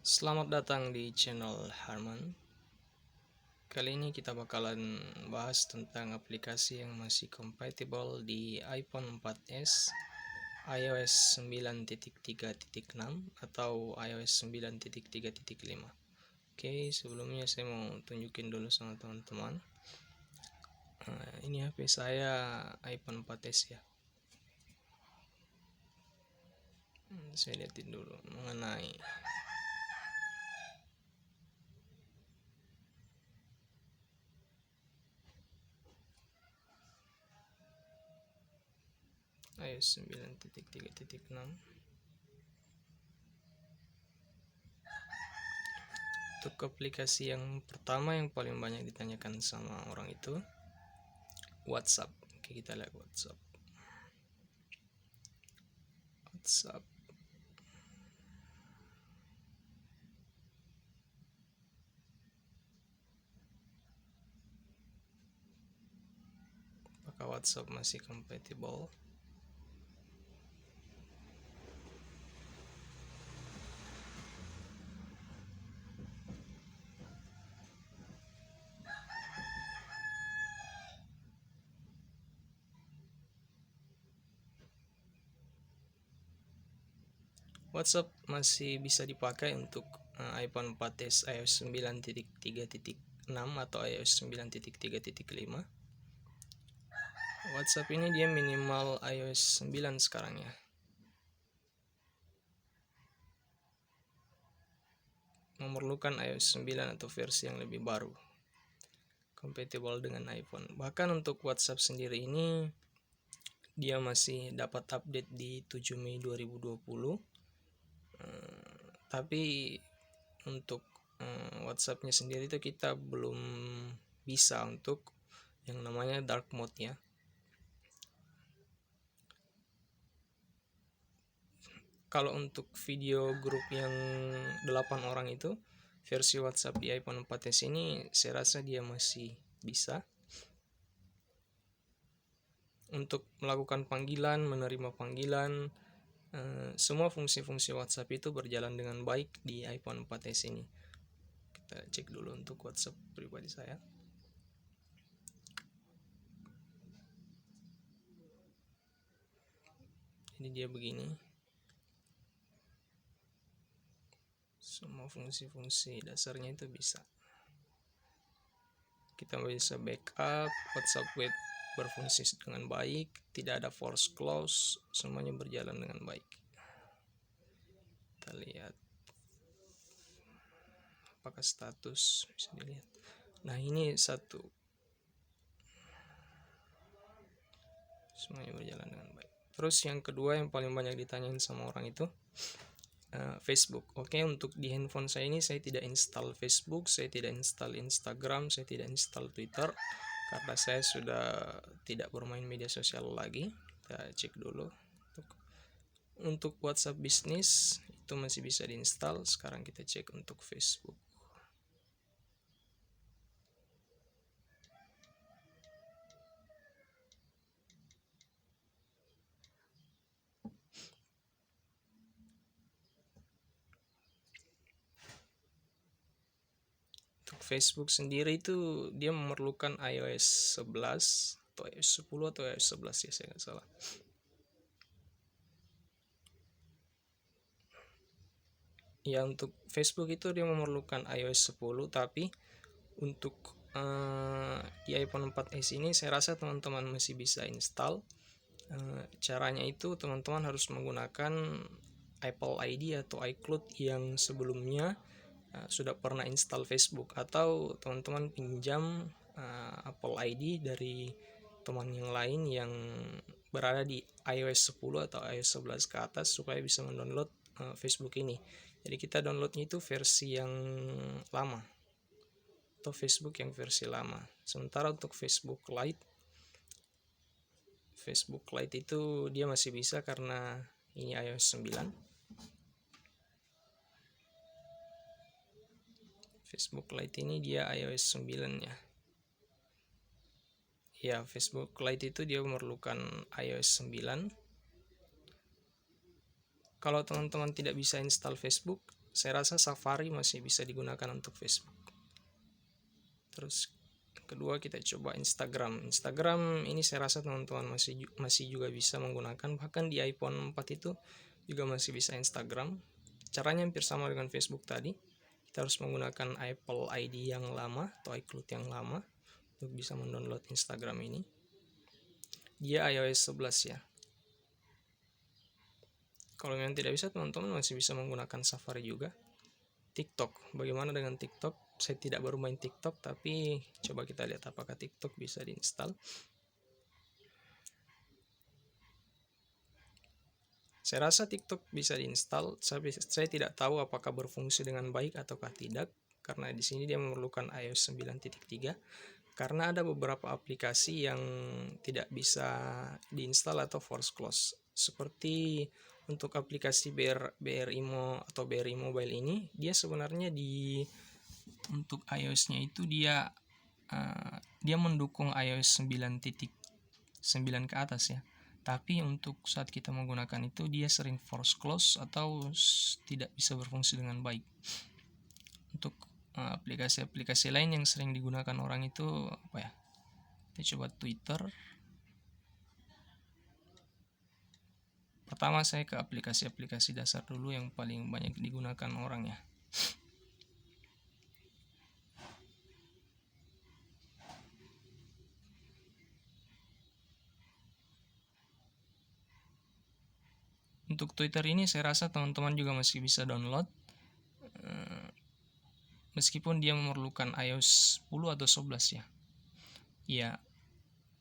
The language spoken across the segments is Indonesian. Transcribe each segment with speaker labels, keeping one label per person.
Speaker 1: Selamat datang di channel Harman. Kali ini kita bakalan bahas tentang aplikasi yang masih compatible di iPhone 4S, iOS 9.3.6 atau iOS 9.3.5. Oke, sebelumnya saya mau tunjukin dulu sama teman-teman. Ini HP saya iPhone 4S ya. Saya lihatin dulu mengenai iOS 9.3.6. Untuk aplikasi yang pertama yang paling banyak ditanyakan sama orang itu WhatsApp. Oke, kita lihat WhatsApp. Apakah WhatsApp masih compatible? WhatsApp masih bisa dipakai untuk iPhone 4S iOS 9.3.6 atau iOS 9.3.5. WhatsApp ini dia minimal iOS 9 sekarang ya. Memerlukan iOS 9 atau versi yang lebih baru, compatible dengan iPhone. Bahkan untuk WhatsApp sendiri ini dia masih dapat update di 7 Mei 2020. Tapi untuk WhatsAppnya sendiri itu kita belum bisa untuk yang namanya dark mode ya. Kalau untuk video grup yang 8 orang itu versi WhatsApp di iPhone 4S ini saya rasa dia masih bisa untuk melakukan panggilan, menerima panggilan. Semua fungsi-fungsi WhatsApp itu berjalan dengan baik di iPhone 4S ini. Kita cek dulu untuk WhatsApp pribadi saya. Jadi dia begini. Semua fungsi-fungsi dasarnya itu bisa. Kita bisa backup, WhatsApp web berfungsi dengan baik, tidak ada force close, semuanya berjalan dengan baik. Kita lihat apakah status bisa dilihat. Nah, ini satu, semuanya berjalan dengan baik. Terus yang kedua yang paling banyak ditanyain sama orang itu Facebook. Oke, untuk di handphone saya ini saya tidak install Facebook, saya tidak install Instagram, saya tidak install Twitter karena saya sudah tidak bermain media sosial lagi. Kita cek dulu. Untuk WhatsApp bisnis itu masih bisa diinstal. Sekarang kita cek untuk Facebook. Untuk Facebook sendiri itu dia memerlukan iOS 11 atau iOS 10 atau iOS 11 ya, saya nggak salah. Ya, untuk Facebook itu dia memerlukan iOS 10, tapi untuk di iPhone 4S ini saya rasa teman-teman masih bisa install. Caranya itu teman-teman harus menggunakan Apple ID atau iCloud yang sebelumnya sudah pernah install Facebook, atau teman-teman pinjam Apple ID dari teman yang lain yang berada di iOS 10 atau iOS 11 ke atas supaya bisa mendownload Facebook ini. Jadi kita downloadnya itu versi yang lama atau Facebook yang versi lama. Sementara untuk Facebook Lite itu dia masih bisa karena ini iOS 9. Facebook Lite ini dia iOS 9 ya. Ya, Facebook Lite itu dia memerlukan iOS 9. Kalau teman-teman tidak bisa install Facebook, saya rasa Safari masih bisa digunakan untuk Facebook. Terus kedua kita coba Instagram. Instagram ini saya rasa teman-teman masih juga bisa menggunakan, bahkan di iPhone 4 itu juga masih bisa Instagram. Caranya hampir sama dengan Facebook tadi. Kita harus menggunakan Apple ID yang lama atau iCloud yang lama untuk bisa mendownload Instagram ini. Dia iOS 11 ya. Kalau memang tidak bisa, teman-teman masih bisa menggunakan Safari juga. TikTok, bagaimana dengan TikTok? Saya tidak baru main TikTok, tapi coba kita lihat apakah TikTok bisa diinstal. Saya rasa TikTok bisa diinstal. Saya tidak tahu apakah berfungsi dengan baik ataukah tidak, karena di sini dia memerlukan iOS 9.3. Karena ada beberapa aplikasi yang tidak bisa diinstal atau force close. Seperti untuk aplikasi BRI atau BRI Mobile ini, dia sebenarnya untuk iOS-nya itu dia mendukung iOS 9.9 ke atas ya. Tapi untuk saat kita menggunakan itu dia sering force close atau tidak bisa berfungsi dengan baik. Untuk aplikasi-aplikasi lain yang sering digunakan orang itu apa ya? Kita coba Twitter. Pertama saya ke aplikasi-aplikasi dasar dulu yang paling banyak digunakan orang ya. Untuk Twitter ini saya rasa teman-teman juga masih bisa download, meskipun dia memerlukan iOS 10 atau 11 ya. Ya,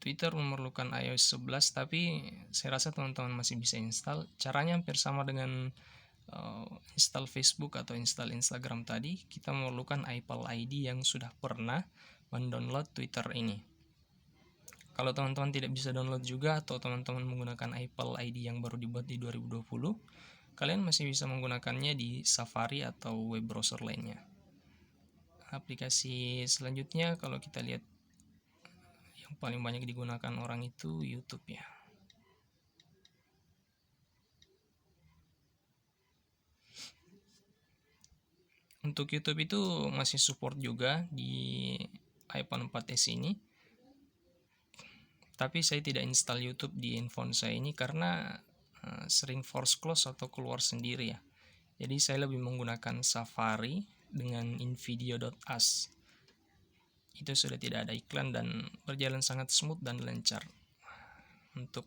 Speaker 1: Twitter memerlukan iOS 11, tapi saya rasa teman-teman masih bisa install. Caranya hampir sama dengan install Facebook atau install Instagram tadi. Kita memerlukan Apple ID yang sudah pernah mendownload Twitter ini. Kalau teman-teman tidak bisa download juga atau teman-teman menggunakan Apple ID yang baru dibuat di 2020, kalian masih bisa menggunakannya di Safari atau web browser lainnya. Aplikasi selanjutnya kalau kita lihat yang paling banyak digunakan orang itu YouTube ya. Untuk YouTube itu masih support juga di iPhone 4s ini. Tapi saya tidak install YouTube di handphone saya ini karena sering force close atau keluar sendiri ya. Jadi saya lebih menggunakan Safari dengan invideo.as. Itu sudah tidak ada iklan dan berjalan sangat smooth dan lancar. Untuk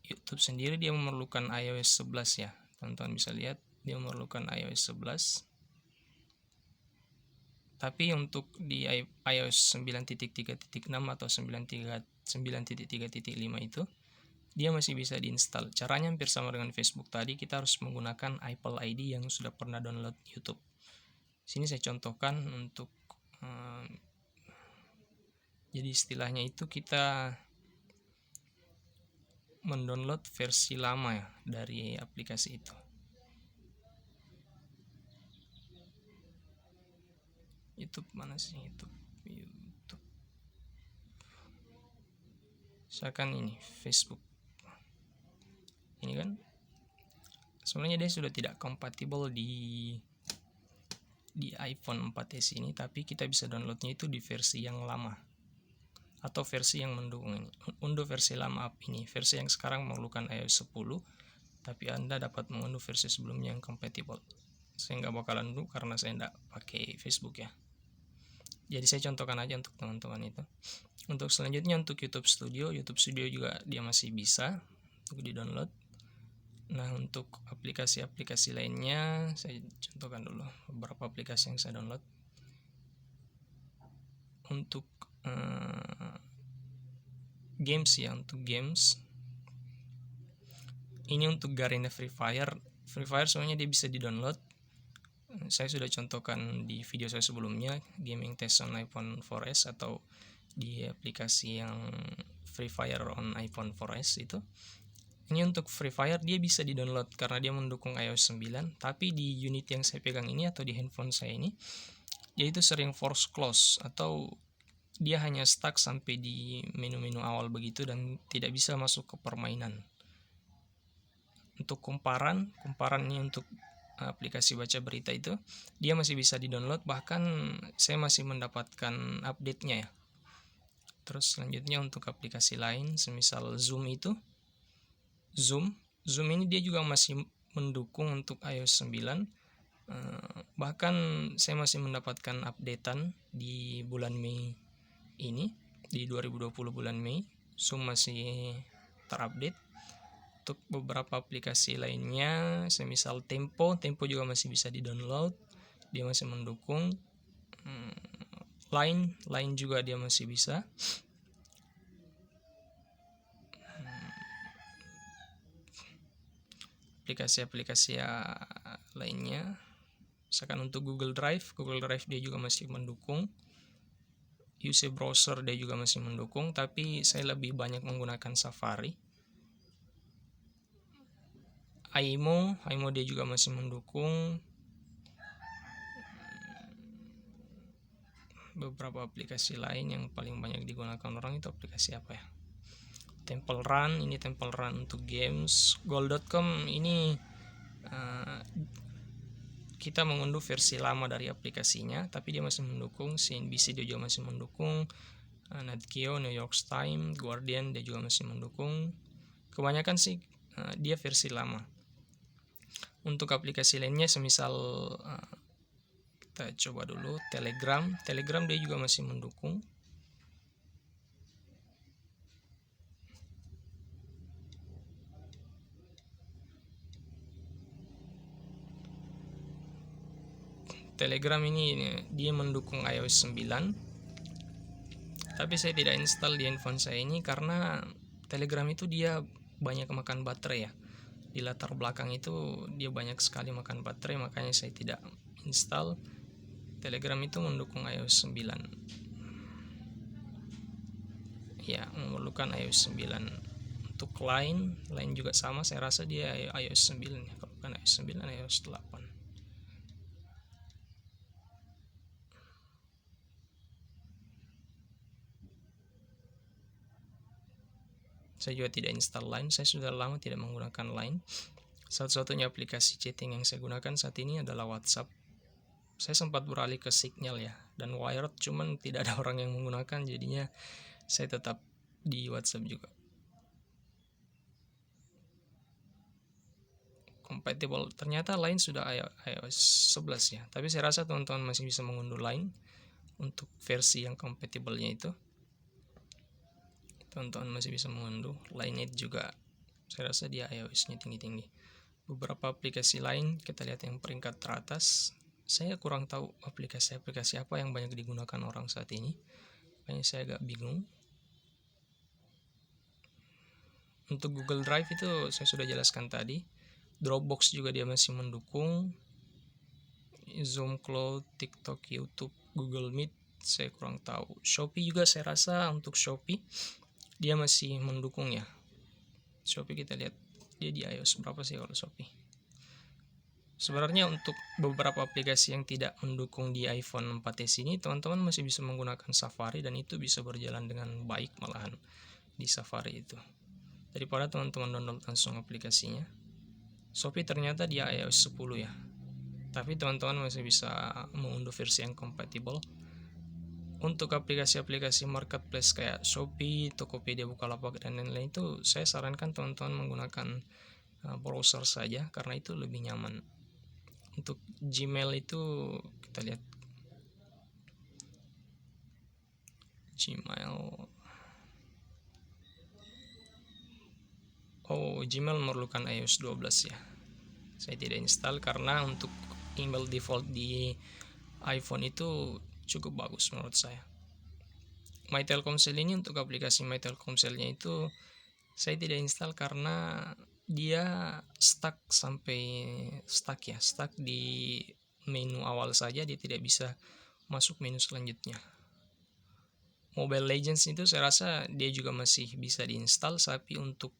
Speaker 1: YouTube sendiri dia memerlukan iOS 11 ya. Teman-teman bisa lihat dia memerlukan iOS 11. Tapi untuk di iOS 9.3.6 atau 9.3.5 itu dia masih bisa diinstal. Caranya hampir sama dengan Facebook tadi, kita harus menggunakan Apple ID yang sudah pernah download YouTube. Sini saya contohkan untuk jadi istilahnya itu kita mendownload versi lama ya dari aplikasi itu. YouTube mana sih YouTube? Misalkan ini Facebook. Ini kan sebenarnya dia sudah tidak kompatibel di iPhone 4s ini, tapi kita bisa downloadnya itu di versi yang lama atau versi yang mendukung ini. Unduh versi lama app ini. Versi yang sekarang memerlukan iOS 10, tapi Anda dapat mengunduh versi sebelumnya yang kompatibel. Saya nggak bakalan unduh karena saya nggak pakai Facebook ya. Jadi saya contohkan aja untuk teman-teman itu. Untuk selanjutnya untuk YouTube Studio juga dia masih bisa untuk di-download. Nah, untuk aplikasi-aplikasi lainnya saya contohkan dulu beberapa aplikasi yang saya download. Untuk games ya, untuk games ini untuk Garena Free Fire sebenarnya dia bisa di-download. Saya sudah contohkan di video saya sebelumnya, gaming test on iPhone 4s atau di aplikasi yang Free Fire on iPhone 4s itu. Ini untuk Free Fire dia bisa di-download karena dia mendukung iOS 9, tapi di unit yang saya pegang ini atau di handphone saya ini, yaitu sering force close atau dia hanya stuck sampai di menu-menu awal begitu dan tidak bisa masuk ke permainan. Untuk komparan ini untuk aplikasi baca berita itu, dia masih bisa di-download, bahkan saya masih mendapatkan update-nya ya. Terus selanjutnya untuk aplikasi lain, semisal Zoom itu, Zoom ini dia juga masih mendukung untuk iOS 9. Bahkan saya masih mendapatkan updatean di bulan Mei ini, di 2020 bulan Mei, Zoom masih terupdate. Untuk beberapa aplikasi lainnya, semisal Tempo juga masih bisa di-download, dia masih mendukung. Line juga dia masih bisa. Aplikasi-aplikasi lainnya, misalkan untuk Google Drive dia juga masih mendukung. UC browser dia juga masih mendukung, tapi saya lebih banyak menggunakan Safari. AIMO dia juga masih mendukung. Beberapa aplikasi lain yang paling banyak digunakan orang itu aplikasi apa ya? Temple Run untuk games. Goal.com ini kita mengunduh versi lama dari aplikasinya, tapi dia masih mendukung. CNBC dia juga masih mendukung. Nat Geo, New York Times, Guardian dia juga masih mendukung. Kebanyakan sih dia versi lama. Untuk aplikasi lainnya semisal kita coba dulu Telegram dia juga masih mendukung. Telegram ini dia mendukung iOS 9, tapi saya tidak install di handphone saya ini karena Telegram itu dia banyak makan baterai ya. Di latar belakang itu dia banyak sekali makan baterai, makanya saya tidak install. Telegram itu mendukung iOS 9 ya, memerlukan iOS 9. Untuk Line juga sama, saya rasa dia iOS 9 ya. Kalau bukan iOS 9, iOS 8. Saya juga tidak install Line, saya sudah lama tidak menggunakan Line. Satu-satunya aplikasi chatting yang saya gunakan saat ini adalah WhatsApp. Saya sempat beralih ke Signal ya, dan Wired, cuman tidak ada orang yang menggunakan, jadinya saya tetap di WhatsApp juga. Compatible, ternyata Line sudah iOS 11 ya, tapi saya rasa teman-teman masih bisa mengunduh Line untuk versi yang compatible-nya itu. Teman-teman masih bisa mengunduh. Line juga saya rasa dia iOS-nya tinggi-tinggi. Beberapa aplikasi lain kita lihat yang peringkat teratas, saya kurang tahu aplikasi-aplikasi apa yang banyak digunakan orang saat ini, makanya saya agak bingung. Untuk Google Drive itu saya sudah jelaskan tadi. Dropbox juga dia masih mendukung. Zoom Cloud, TikTok, YouTube, Google Meet saya kurang tahu. Shopee juga saya rasa untuk Shopee dia masih mendukung ya. Shopee kita lihat dia di iOS berapa sih kalau Shopee. Sebenarnya untuk beberapa aplikasi yang tidak mendukung di iPhone 4S ini, teman-teman masih bisa menggunakan Safari dan itu bisa berjalan dengan baik malahan di Safari itu, daripada teman-teman download langsung aplikasinya. Shopee ternyata di iOS 10 ya, tapi teman-teman masih bisa mengunduh versi yang compatible. Untuk aplikasi-aplikasi marketplace kayak Shopee, Tokopedia, Bukalapak, dan lain-lain itu saya sarankan teman-teman menggunakan browser saja karena itu lebih nyaman. Untuk Gmail itu kita lihat Gmail memerlukan iOS 12 ya. Saya tidak install karena untuk email default di iPhone itu cukup bagus menurut saya. My Telkomsel ini, untuk aplikasi My Telkomselnya itu saya tidak install karena dia stuck di menu awal saja, dia tidak bisa masuk menu selanjutnya. Mobile Legends itu saya rasa dia juga masih bisa diinstal, tapi untuk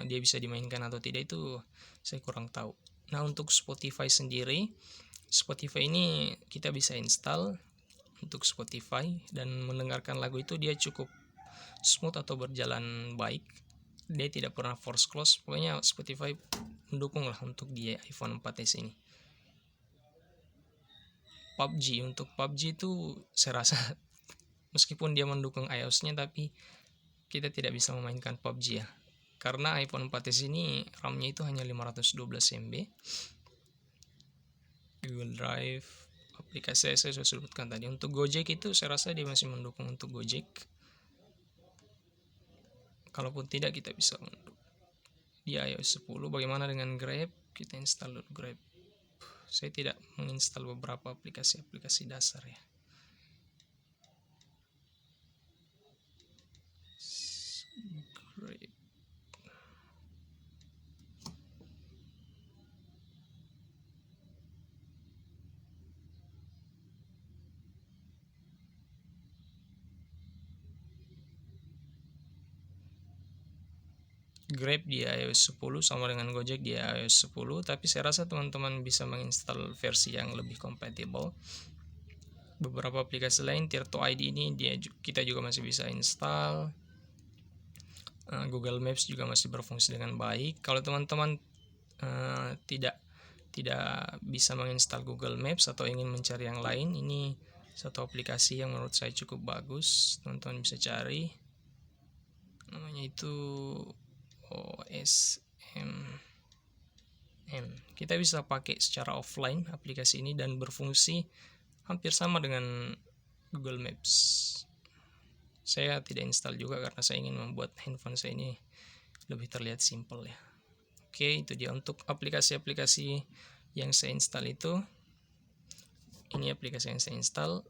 Speaker 1: dia bisa dimainkan atau tidak itu saya kurang tahu. Nah, untuk Spotify sendiri, Spotify ini kita bisa install untuk Spotify dan mendengarkan lagu itu dia cukup smooth atau berjalan baik. Dia tidak pernah force close. Pokoknya Spotify mendukung lah untuk di iPhone 4s ini. PUBG, untuk PUBG itu saya rasa meskipun dia mendukung iOS-nya, tapi kita tidak bisa memainkan PUBG ya, karena iPhone 4s ini RAM-nya itu hanya 512 MB. Google Drive, aplikasi saya sudah sebutkan tadi. Untuk Gojek itu saya rasa dia masih mendukung untuk Gojek. Kalaupun tidak, kita bisa di iOS 10. Bagaimana dengan Grab? Kita install dulu Grab. Saya tidak menginstal beberapa aplikasi-aplikasi dasar ya. Grab. Grab di iOS 10 sama dengan Gojek di iOS 10, tapi saya rasa teman-teman bisa menginstal versi yang lebih kompatibel. Beberapa aplikasi lain, Tirto ID ini kita juga masih bisa install. Google Maps juga masih berfungsi dengan baik. Kalau teman-teman tidak bisa menginstal Google Maps atau ingin mencari yang lain, ini satu aplikasi yang menurut saya cukup bagus. Teman-teman bisa cari, namanya itu OSM. Kita bisa pakai secara offline aplikasi ini dan berfungsi hampir sama dengan Google Maps. Saya tidak install juga karena saya ingin membuat handphone saya ini lebih terlihat simpel ya. Oke, itu dia untuk aplikasi-aplikasi yang saya install itu. Ini aplikasi yang saya install.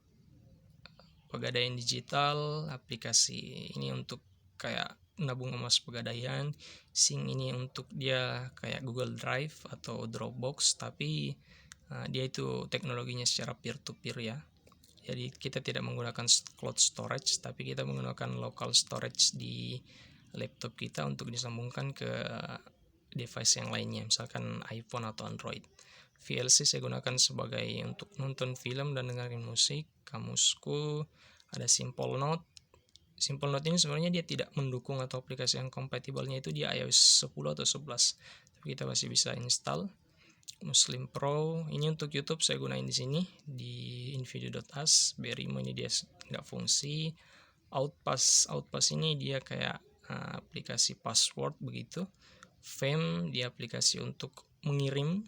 Speaker 1: Pegadaian digital, aplikasi ini untuk kayak nabung emas pegadaian. Sync ini untuk dia kayak Google Drive atau Dropbox, tapi dia itu teknologinya secara peer to peer ya. Jadi kita tidak menggunakan cloud storage, tapi kita menggunakan local storage di laptop kita untuk disambungkan ke device yang lainnya, misalkan iPhone atau Android. VLC saya gunakan sebagai untuk nonton film dan dengerin musik. Kamusku, ada Simple Note. Simple Note ini sebenarnya dia tidak mendukung atau aplikasi yang kompatibelnya itu di iOS 10 atau 11, tapi kita masih bisa install. Muslim Pro ini untuk YouTube saya gunain di sini di invideo.as. Berimo ini dia nggak fungsi. Outpass ini dia kayak aplikasi password begitu. Fame dia aplikasi untuk mengirim,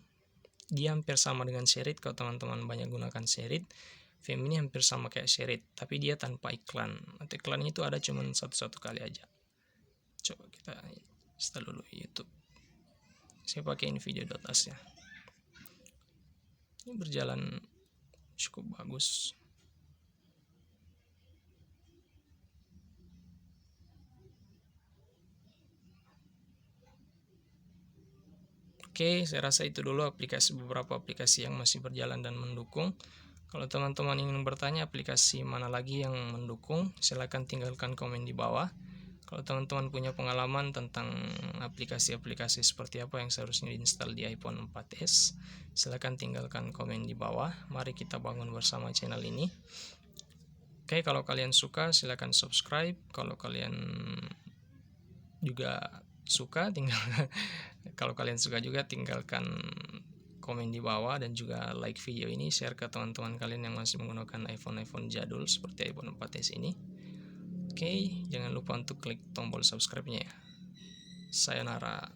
Speaker 1: dia hampir sama dengan Sherit. Kalau teman-teman banyak gunakan Sherit, Fame ini hampir sama kayak Sherit, tapi dia tanpa iklan. Nanti iklannya itu ada cuma satu kali aja. Coba kita install dulu YouTube. Saya pakai invideo.as ya. Ini berjalan cukup bagus. Oke, saya rasa itu dulu beberapa aplikasi yang masih berjalan dan mendukung. Kalau teman-teman ingin bertanya aplikasi mana lagi yang mendukung, silakan tinggalkan komen di bawah. Kalau teman-teman punya pengalaman tentang aplikasi-aplikasi seperti apa yang seharusnya diinstal di iPhone 4s, silakan tinggalkan komen di bawah. Mari kita bangun bersama channel ini. Oke, kalau kalian suka silakan subscribe. Kalau kalian juga suka, kalau kalian suka juga tinggalkan komen di bawah dan juga like video ini, share ke teman-teman kalian yang masih menggunakan iPhone jadul seperti iPhone 4s ini. Oke, jangan lupa untuk klik tombol subscribe-nya ya. Sayonara.